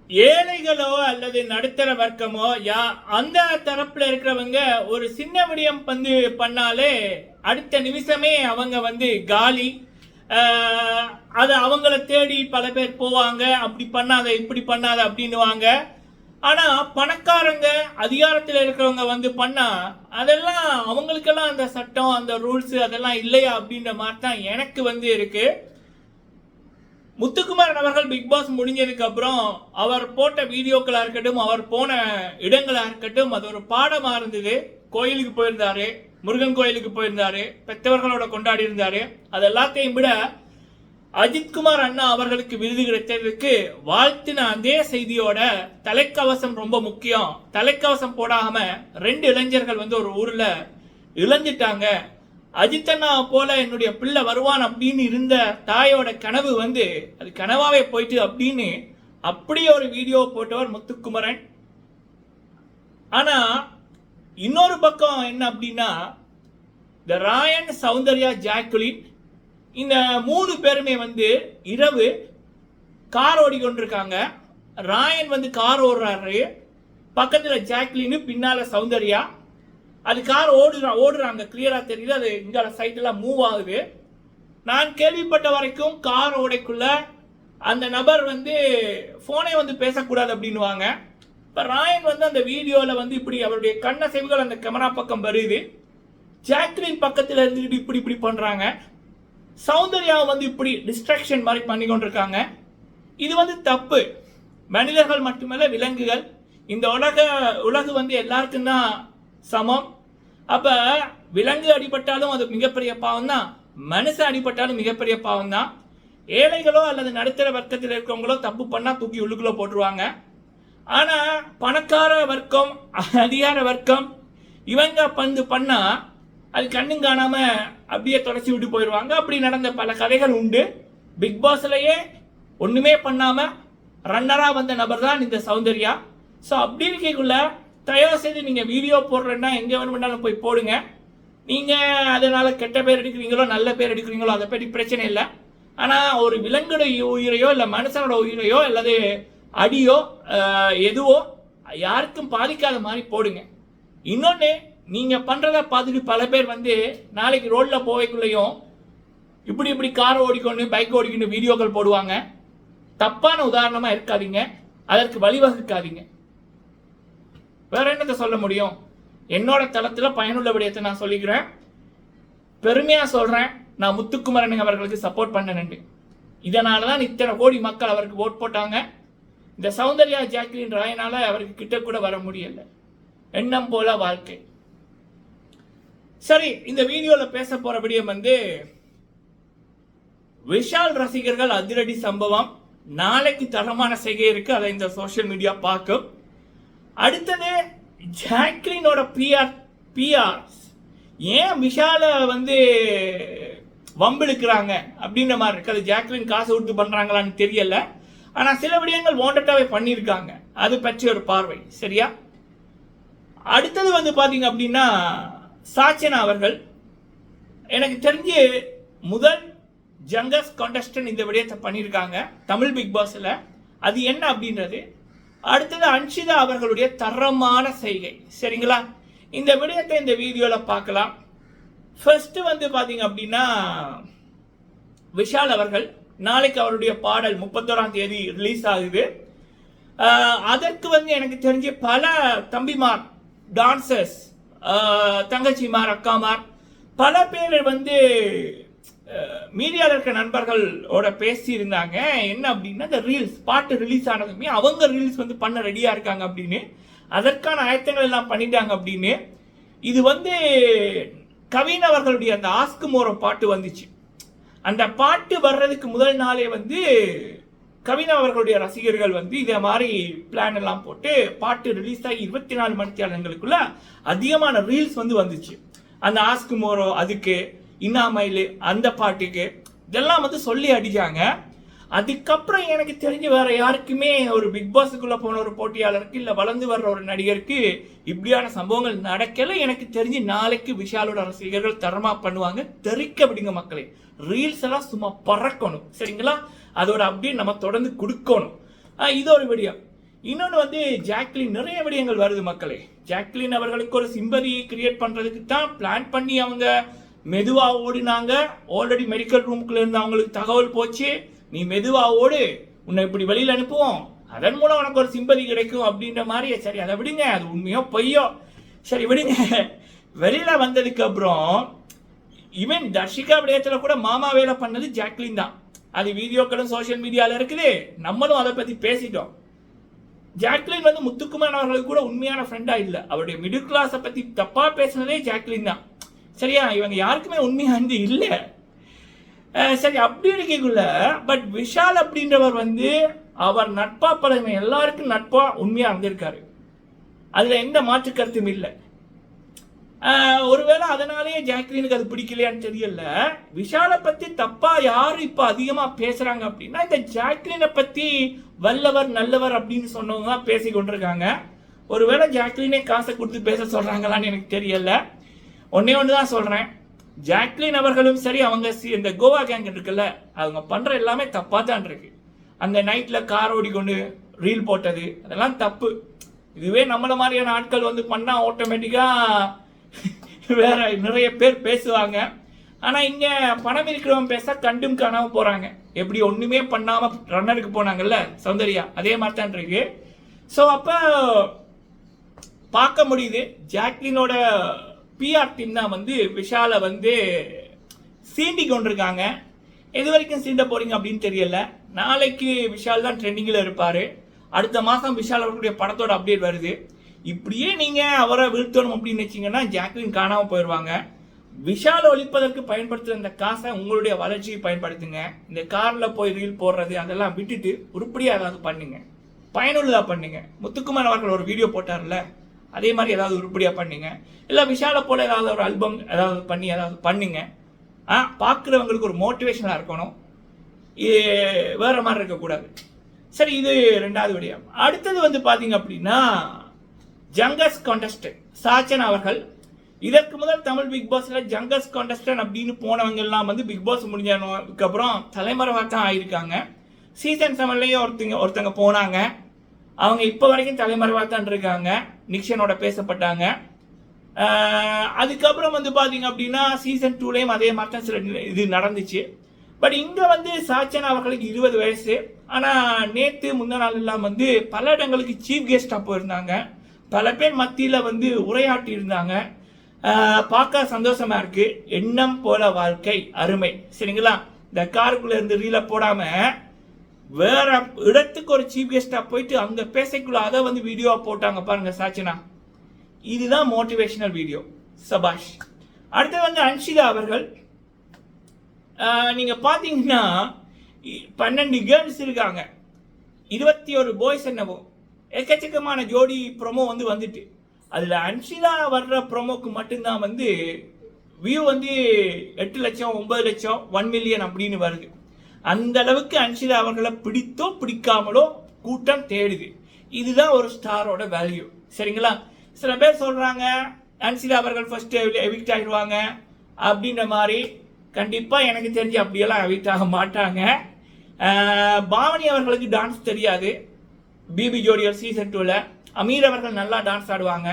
ஏழைகளோ அல்லது நடுத்தர வர்க்கமோ அந்த தரப்புல இருக்கிறவங்க ஒரு சின்ன விடயம் பண்ணாலே அடுத்த நிமிஷமே அவங்க காலி. அது அவங்கள தேடி பல பேர் போவாங்க. அப்படி பண்ணாத இப்படி பண்ணாத அப்படின்னுவாங்க. ஆனா பணக்காரங்க அதிகாரத்தில் இருக்கிறவங்க பண்ணா அதெல்லாம் அவங்களுக்கெல்லாம் அந்த சட்டம் அந்த ரூல்ஸ் அதெல்லாம் இல்லையா அப்படின்ற மாதிரி தான் எனக்கு இருக்கு. முத்துக்குமாரன் அவர்கள் பிக் பாஸ் முடிஞ்சதுக்கு அப்புறம் அவர் போட்ட வீடியோக்களா இருக்கட்டும், அவர் போன இடங்களா இருக்கட்டும், அது ஒரு பாடமா இருந்தது. கோயிலுக்கு போயிருந்தாரு, முருகன் கோயிலுக்கு போயிருந்தாரு, பெற்றவர்களோட கொண்டாடி இருந்தாரு. அது எல்லாத்தையும் விட அஜித்குமார் அண்ணா அவர்களுக்கு விருது கிடைத்ததுக்கு வாழ்த்தின அதே செய்தியோட தலைக்கவசம் ரொம்ப முக்கியம், தலைக்கவசம் போடாம 2 இளைஞர்கள் ஒரு ஊர்ல இழந்துட்டாங்க. அஜித்தண்ணா போல என்னுடைய பிள்ளை வருவான் அப்படின்னு இருந்த தாயோட கனவு அது கனவாவே போயிட்டு அப்படின்னு அப்படியே ஒரு வீடியோ போட்டவர் முத்துக்குமரன். ஆனா இன்னொரு பக்கம் என்ன அப்படின்னா, இந்த ராயன், சௌந்தர்யா, ஜாக்குலின் இந்த 3 பேருமே இரவு கார் ஓடிக்கொண்டிருக்காங்க. ராயன் கார் ஓடுறாரு, பக்கத்துல ஜாக்குலின், பின்னால சௌந்தர்யா. அது கார் ஓடுறாங்க, கிளியரா தெரியுது. அது இங்க சைட்லாம் மூவ் ஆகுது. நான் கேள்விப்பட்ட வரைக்கும் கார் ஓடைக்குள்ள அந்த நபர் போனே பேசக்கூடாது அப்படின்னுவாங்க. இப்ப ராயன் அந்த வீடியோல இப்படி அவருடைய கண்ணசைவுகள் அந்த கேமரா பக்கம் வருது. ஜாக்லின் பக்கத்துல இருந்துட்டு இப்படி இப்படி பண்றாங்க. சௌந்தர்யாவை இப்படி டிஸ்ட்ராக்ஷன் மாதிரி பண்ணி கொண்டிருக்காங்க. இது தப்பு. மனிதர்கள் மட்டுமல்ல, விலங்குகள். இந்த உலகு எல்லாருக்கும் தான் சமம். அப்ப விலங்கு அடிபட்டாலும் அது மிகப்பெரிய பாவம் தான், மனுஷன் அடிபட்டாலும் மிகப்பெரிய பாவம் தான். ஏழைகளோ அல்லது நடுத்தர வர்க்கத்தில் இருக்கிறவங்களோ தப்பு பண்ணா தூக்கி உள்ளுக்குள்ள போட்டுருவாங்க. ஆனா பணக்கார வர்க்கம், அதிகார வர்க்கம் இவங்க பண்ணா அது கண்ணும் காணாம அப்படியே தொடச்சி விட்டு போயிடுவாங்க. அப்படி நடந்த பல கதைகள் உண்டு. பிக் பாஸ்லயே ஒண்ணுமே பண்ணாம ரன்னரா வந்த நபர் தான் இந்த சௌந்தர்யா. ஸோ அப்படி இருக்கக்குள்ள தயவு செய்து நீங்க வீடியோ போடுறேன்னா எங்க வேணும்னாலும் போய் போடுங்க. நீங்க அதனால கெட்ட பேர் எடுக்கிறீங்களோ நல்ல பேர் எடுக்கிறீங்களோ அதை பற்றி பிரச்சனை இல்லை. ஆனா ஒரு விலங்கோட உயிரையோ இல்லை மனுஷனோட உயிரையோ அல்லது அடியோ எதுவோ யாருக்கும் பாதிக்காத மாதிரி போடுங்க. இன்னொன்னு, நீங்க பண்றத பார்த்துட்டு பல பேர் நாளைக்கு ரோட்ல போவைக்குள்ளேயும் இப்படி இப்படி கார் ஓடிக்கொண்டு பைக் ஓடிக்கொண்டு வீடியோக்கள் போடுவாங்க. தப்பான உதாரணமா இருக்காதீங்க, அதற்கு வழிவகுக்காதீங்க. வேற என்னத்தை சொல்ல முடியும்? என்னோட தளத்துல பயனுள்ள விடயத்தை நான் சொல்லிக்கிறேன். பெருமையா சொல்றேன், நான் முத்துக்குமரன் அவர்களுக்கு சப்போர்ட் பண்ணேன். இதனாலதான் இத்தனை கோடி மக்கள் அவருக்கு ஓட் போட்டாங்க. இந்த சௌந்தர்யா, ஜாக்லின், ராயனால அவருக்கு கிட்ட கூட வர முடியல. எண்ணம் போல வாழ்க்கை. சரி, இந்த வீடியோல பேச போற விடயம் விஷால் ரசிகர்கள் அதிரடி சம்பவம். நாளைக்கு தரமான செய்கை இருக்கு, அதை இந்த சோசியல் மீடியா பார்க்கும். அடுத்தது ஜாக்லினோட பிஆர் ஏன் விஷால வம்பிழுக்கிறாங்க அப்படின்ற மாதிரி இருக்கு. அது ஜாக்லின் காசு கொடுத்து பண்றாங்களான்னு தெரியல. ஆனா சில விடயங்கள் வாண்டட்டாவே பண்ணியிருக்காங்க. அது பற்றி ஒரு பார்வை. சரியா? அடுத்தது பாத்தீங்க அப்படின்னா, சாச்சனா அவர்கள் எனக்கு தெரிஞ்சு முதல் ஜங்கஸ் கான்டெஸ்டன்ட் இந்த விடயத்தை பண்ணியிருக்காங்க தமிழ் பிக் பாஸ்ல. அது என்ன அப்படின்றது. அடுத்தது அன்ஷிதா அவர்களுடைய தரமான செய்கை. சரிங்களா? இந்த விடயத்தை இந்த வீடியோல பார்க்கலாம். ஃபர்ஸ்ட் பாத்தீங்க அப்படின்னா, விஷால் அவர்கள் நாளைக்கு அவருடைய பாடல் 31ஆம் தேதி ரிலீஸ் ஆகுது. அதற்கு எனக்கு தெரிஞ்ச பல தம்பிமார், டான்சர்ஸ், தங்கச்சிமார், அக்காமார் பல பேர் மீடியாவில் இருக்க நண்பர்களோட பேசி இருந்தாங்க. என்ன அப்படின்னா, இந்த ரீல்ஸ் பாட்டு ரிலீஸ் ஆனதுமே அவங்க ரீல்ஸ் பண்ண ரெடியா இருக்காங்க அப்படின்னு, அதற்கான ஆயத்தங்கள் எல்லாம் பண்ணிட்டாங்க அப்படின்னு. இது கவின் அவர்களுடைய அந்த ஆஸ்க் மோரோ பாட்டு வந்துச்சு. அந்த பாட்டு வர்றதுக்கு முதல் நாளே கவின் அவர்களுடைய ரசிகர்கள் இதே மாதிரி பிளான் எல்லாம் போட்டு பாட்டு ரிலீஸ் ஆகி 24 மணி நேரங்களுக்குள்ள அதிகமான ரீல்ஸ் வந்துச்சு. அந்த ஆஸ்க் மோரோ, அதுக்கு இன்னாமையில், அந்த பாட்டுக்கு இதெல்லாம் சொல்லி அடிச்சாங்க. அதுக்கப்புறம் எனக்கு தெரிஞ்சு வேற யாருக்குமே ஒரு பிக் பாஸுக்குள்ள போன ஒரு போட்டியாளருக்கு இல்ல வளர்ந்து வர்ற ஒரு நடிகருக்கு இப்படியான சம்பவங்கள் நடக்கல. எனக்கு தெரிஞ்சு நாளைக்கு விஷாலோட ரசிகர்கள் தரமா பண்ணுவாங்க. தெரிக்க விடுங்க மக்களே. ரீல்ஸ் எல்லாம் சும்மா பறக்கணும். சரிங்களா? அதோட அப்படியே நம்ம தொடர்ந்து கொடுக்கணும். இது ஒரு வீடியோ. இன்னொன்று வந்து ஜாக்லின் நிறைய விடயங்கள் வருது மக்களே. ஜாக்லின் அவர்களுக்கு ஒரு சிம்பதியை கிரியேட் பண்ணுறதுக்கு தான் பிளான் பண்ணி அவங்க மெதுவாக ஓடினாங்க. ஆல்ரெடி மெடிக்கல் ரூமுக்குள்ள இருந்து அவங்களுக்கு தகவல் போச்சு, நீ மெதுவாக ஓடு, உன்னை இப்படி வெளியில் அனுப்புவோம், அதன் மூலம் உனக்கு ஒரு சிம்பதி கிடைக்கும் அப்படின்ற மாதிரி. சரி அதை விடுங்க, அது உண்மையோ பொய்யோ சரி விடுங்க. வெளியில் வந்ததுக்கு அப்புறம் ஈவன் தர்ஷிகா விடயத்தில் கூட மாமா வேலை பண்ணது ஜாக்லின் தான். அது வீடியோக்களும் சோஷியல் மீடியாவில் இருக்குது, நம்மளும் அதை பற்றி பேசிட்டோம். ஜாக்லின் வந்து முத்துக்குமார் அவர்களுக்கு கூட உண்மையான ஃப்ரெண்டாக இல்லை. அவருடைய மிடில் கிளாஸை பற்றி தப்பாக பேசுனதே ஜாக்லின் தான். சரியா, இவங்க யாருக்குமே உண்மையானது இல்லை. சரி, அப்படி இருக்கக்குள்ள பட் விஷால் அப்படின்றவர் வந்து அவர் நட்பா பழமை எல்லாருக்கும் நட்பா உண்மையாக இருந்திருக்காரு. அதில் எந்த மாற்று கருத்தும் இல்லை. ஒருவேளை அதனாலேயே ஜாக்லினுக்கு அது பிடிக்கலையான்னு தெரியல. விஷாலை பற்றி தப்பா யார் இப்போ அதிகமாக பேசுகிறாங்க அப்படின்னா இந்த ஜாக்லினை பற்றி வல்லவர் நல்லவர் அப்படின்னு சொன்னவங்க தான் பேசி கொண்டிருக்காங்க. ஒருவேளை ஜாக்லினே காசை கொடுத்து பேச சொல்கிறாங்களான்னு எனக்கு தெரியல. ஒன்னே ஒன்று தான் சொல்கிறேன், ஜாக்லின் அவர்களும் சரி, அவங்க இந்த கோவா கேங் இருக்குல்ல, அவங்க பண்ணுற எல்லாமே தப்பாக தான் இருக்கு. அந்த நைட்டில் கார் ஓடிக்கொண்டு ரீல் போட்டது அதெல்லாம் தப்பு. இதுவே நம்மள மாதிரியான ஆட்கள் வந்து பண்ணால் ஆட்டோமேட்டிக்காக வேற நிறைய பேர் பேசுவாங்க. ஆனால் இங்கே பணம் இருக்கிறவங்க பேச கண்டும் காணாமல் போகிறாங்க. எப்படி ஒன்றுமே பண்ணாமல் ரன்னருக்கு போனாங்கல்ல சௌந்தர்யா, அதே மாதிரி தான் இருக்கு. ஸோ அப்போ பார்க்க முடியுது ஜாக்லினோட பிஆர் டீம் தான் வந்து விஷாலை வந்து சீண்டி கொண்டிருக்காங்க. எது வரைக்கும் சீண்ட போறீங்க அப்படின்னு தெரியல. நாளைக்கு விஷால் தான் ட்ரெண்டிங்கில் இருப்பார். அடுத்த மாதம் விஷால் அவர்களுடைய படத்தோட அப்டேட் வருது. இப்படியே நீங்கள் அவரை வீழ்த்தணும் அப்படின்னு வச்சிங்கன்னா ஜாக்லின் காணாமல் போயிடுவாங்க. விஷாலை ஒழிப்பதற்கு பயன்படுத்துகிற இந்த காசை உங்களுடைய வளர்ச்சியை பயன்படுத்துங்க. இந்த காரில் போய் ரீல் போடுறது அதெல்லாம் விட்டுட்டு உருப்படியாக ஏதாவது பண்ணுங்க, பயனுள்ளதாக பண்ணுங்க. முத்துக்குமார் அவர்கள் ஒரு வீடியோ போட்டார்ல, அதே மாதிரி ஏதாவது உருப்படியாக பண்ணுங்க. இல்லை விஷாலை போல ஏதாவது ஒரு ஆல்பம் ஏதாவது பண்ணி ஏதாவது பண்ணுங்க. பார்க்குறவங்களுக்கு ஒரு மோட்டிவேஷனாக இருக்கணும், வேற மாதிரி இருக்கக்கூடாது. சரி, இது ரெண்டாவது விடயம். அடுத்தது வந்து பார்த்தீங்க அப்படின்னா ஜங்கஸ் கான்டெஸ்டன்ட் சாச்சன் அவர்கள். இதற்கு முதல் தமிழ் பிக் பாஸ்ல ஜங்கஸ் கான்டெஸ்டன்ட் அப்படின்னு போனவங்க எல்லாம் வந்து பிக் பாஸ் முடிஞ்சதுக்கு அப்புறம் தலைமறைவாக தான் ஆயிருக்காங்க. சீசன் 7லயே ஒருத்தங்க போனாங்க, அவங்க இப்போ வரைக்கும் தலைமறைவாக தான் இருக்காங்க. நிக்ஷனோட பேசப்பட்டாங்க. அதுக்கப்புறம் வந்து பார்த்தீங்க அப்படின்னா சீசன் 2லேயும் அதே மாதிரி தான் சில இது நடந்துச்சு. பட் இங்கே வந்து சாச்சன் அவர்களுக்கு 20 வயசு. ஆனால் நேற்று முந்த நாள் எல்லாம் வந்து பல இடங்களுக்கு சீஃப் கெஸ்டாக போயிருந்தாங்க. பல பேர் மத்தியில் வந்து உரையாட்டி இருந்தாங்க. பார்க்க சந்தோஷமா இருக்கு. எண்ணம் போல வாழ்க்கை அருமை. சரிங்களா, இந்த காருக்குள்ள இருந்து ரீல போடாம வேற இடத்துக்கு ஒரு சீஃப் கெஸ்டா போயிட்டு அங்க பேசக்குள்ள அதை வந்து வீடியோவா போட்டாங்க பாருங்க சாச்சனா. இதுதான் மோட்டிவேஷனல் வீடியோ. சபாஷ். அடுத்து வந்து அன்ஷிதா அவர்கள். நீங்க பாத்தீங்கன்னா 12 கேர்ள்ஸ் இருக்காங்க, 21 பாய்ஸ் என்னவோ. எக்கச்சக்கமான ஜோடி ப்ரோமோ வந்து வந்துட்டு அதில் அன்ஷிதா வர்ற ப்ரோமோக்கு மட்டும்தான் வந்து வியூ வந்து 8 லட்சம் 9 லட்சம் 1 மில்லியன் அப்படின்னு வருது. அந்த அளவுக்கு அன்ஷிதா அவர்களை பிடித்தோ பிடிக்காமலோ கூட்டம் தேடுது. இதுதான் ஒரு ஸ்டாரோட வேல்யூ. சரிங்களா, சில பேர் சொல்றாங்க அன்ஷிதா அவர்கள் ஃபர்ஸ்ட் எவிக்ட் ஆகிடுவாங்க அப்படின்ற மாதிரி. கண்டிப்பாக எனக்கு தெரிஞ்சு அப்படியெல்லாம் எவிக்ட் ஆக மாட்டாங்க. பாவனி அவர்களுக்கு டான்ஸ் தெரியாது. பிபி ஜோடியர் சீசன் 2ல அமீர் அவர்கள் நல்லா டான்ஸ் ஆடுவாங்க.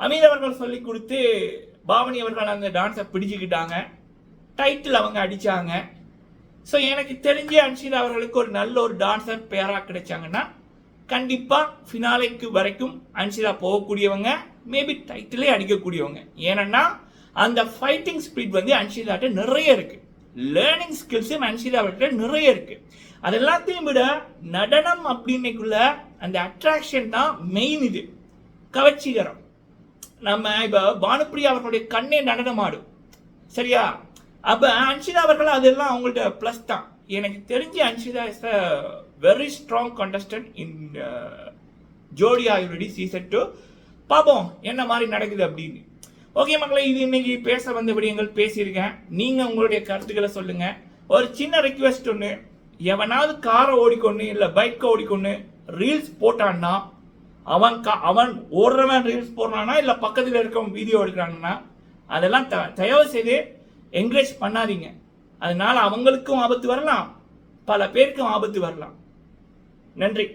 அமீர் அவர்கள் சொல்லி கொடுத்து பாவனி அவர்கள் அந்த டான்ஸை பிடிச்சிக்கிட்டாங்க. டைட்டில் அவங்க அடித்தாங்க. ஸோ எனக்கு தெரிஞ்ச அன்ஷிதா அவர்களுக்கு ஒரு நல்ல ஒரு டான்ஸர் பேராக கிடைச்சாங்கன்னா கண்டிப்பாக ஃபினாலைக்கு வரைக்கும் அன்ஷிதா போகக்கூடியவங்க, மேபி டைட்டிலே அடிக்கக்கூடியவங்க. ஏன்னா அந்த ஃபைட்டிங் ஸ்பீட் வந்து அன்ஷிதாட்ட நிறைய இருக்குது. லேர்னிங் ஸ்கில்ஸும் அன்ஷிதா அவர்கிட்ட நிறைய இருக்குது. அது எல்லாத்தையும் விட நடனம் அப்படின்னைக்குள்ள அந்த அட்ராக்ஷன் தான் மெயின். இது கவர்ச்சிகரம். நம்ம இப்போ பானுப்பிரியா அவர்களுடைய கண்ணே நடனம் ஆடும். சரியா, அப்போ அன்ஷிதா அவர்கள் அதெல்லாம் அவங்கள்ட்ட ப்ளஸ் தான். எனக்கு தெரிஞ்சு Anshitha is a very strong contestant in Jodi are you ready season 2. பார்ப்போம் என்ன மாதிரி நடக்குது அப்படின்னு. ஓகே மக்களே, இது இன்னைக்கு பேச வந்த விடயங்கள் பேசியிருக்கேன். நீங்கள் உங்களுடைய கருத்துக்களை சொல்லுங்கள். ஒரு சின்ன ரெக்வெஸ்ட் ஒன்று, எவனாவது காரை ஓடிக்கொண்டு இல்லை பைக்கை ஓடிக்கொண்டு ரீல்ஸ் போட்டான்னா அவன் ஓடுறவன் ரீல்ஸ் போடுறானா இல்லை பக்கத்தில் இருக்கவன் வீடியோ எடுக்கிறான்னா அதெல்லாம் தயவு செய்து என்கரேஜ் பண்ணாதீங்க. அதனால அவங்களுக்கும் ஆபத்து வரலாம், பல பேருக்கும் ஆபத்து வரலாம். நன்றி.